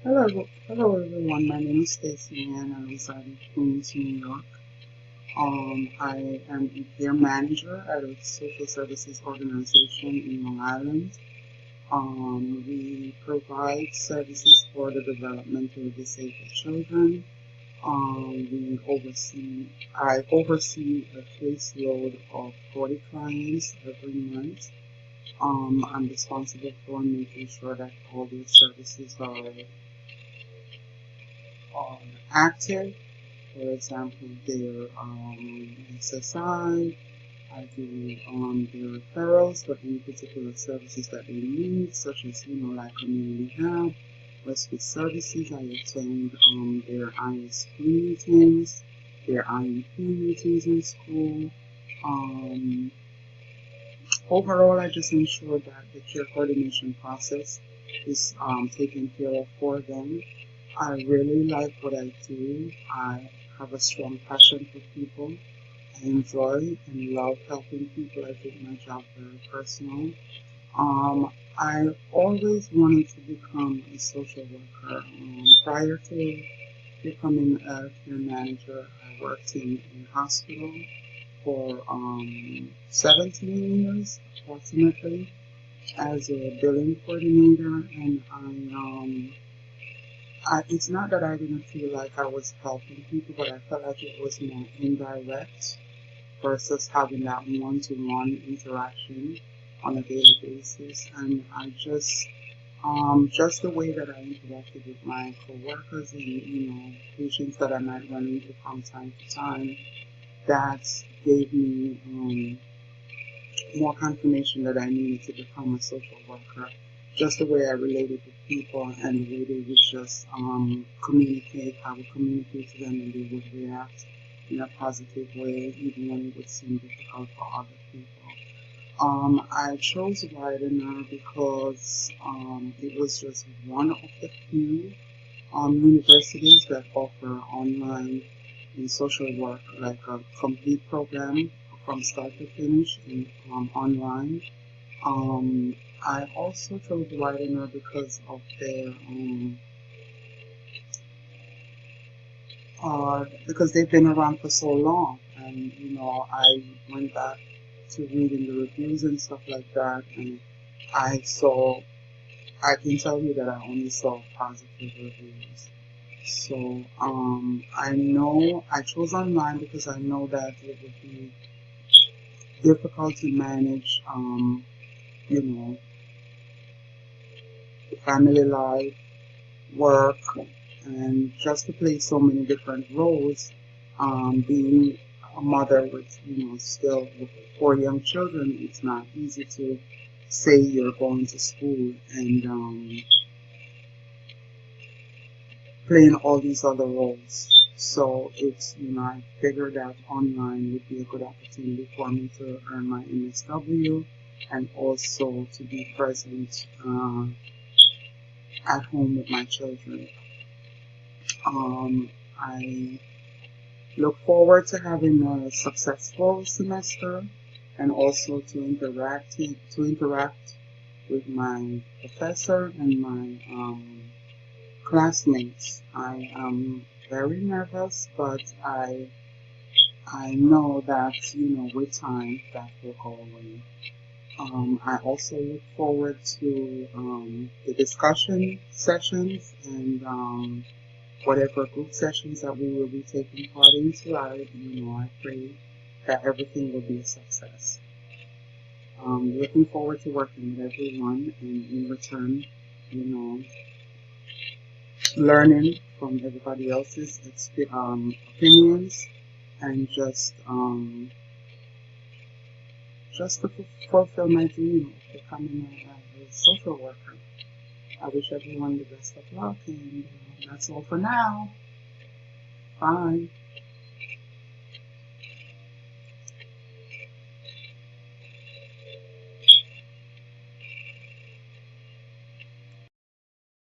Hello everyone. My name is Stacy and I reside in Queens, New York. I am a peer manager at a social services organization in Long Island. We provide services for the developmentally disabled children. I oversee a caseload of 40 clients every month. I'm responsible for making sure that all these services are active. For example, their SSI, I do their referrals for any particular services that they need, such as, like community health, respite services. I attend their ISP meetings, their IEP meetings in school. Um, Overall, I just ensure that the care coordination process is taken care of for them. I really like what I do. I have a strong passion for people. I enjoy and love helping people. I take my job very personal. I always wanted to become a social worker. Prior to becoming a care manager, I worked in a hospital for 17 years approximately as a billing coordinator, and it's not that I didn't feel like I was helping people, but I felt like it was more indirect versus having that one-to-one interaction on a daily basis. And just the way that I interacted with my coworkers and patients that I might run into from time to time, that gave me more confirmation that I needed to become a social worker. Just the way I related with people and the way they would just communicate, I would communicate to them and they would react in a positive way, even when it would seem difficult for other people. I chose Widener because it was just one of the few universities that offer online in social work, like a complete program from start to finish in online. Um, I also chose Widener because they've been around for so long, and I went back to reading the reviews and stuff like that, and I saw I can tell you that I only saw positive reviews. So I know I chose online because I know that it would be difficult to manage, you know, family life, work, and just to play so many different roles. Being a mother with, still with 4 young children, it's not easy to say you're going to school and playing all these other roles. So I figured that online would be a good opportunity for me to earn my MSW and also to be present at home with my children. I look forward to having a successful semester and also to interact with my professor and my classmates. I am very nervous, but I know that with time that will go away. I also look forward to the discussion sessions and whatever group sessions that we will be taking part into. I pray that everything will be a success. Looking forward to working with everyone and in return, you know, learning from everybody else's opinions and just to fulfill my dream of becoming a social worker. I wish everyone the best of luck, and that's all for now. Bye.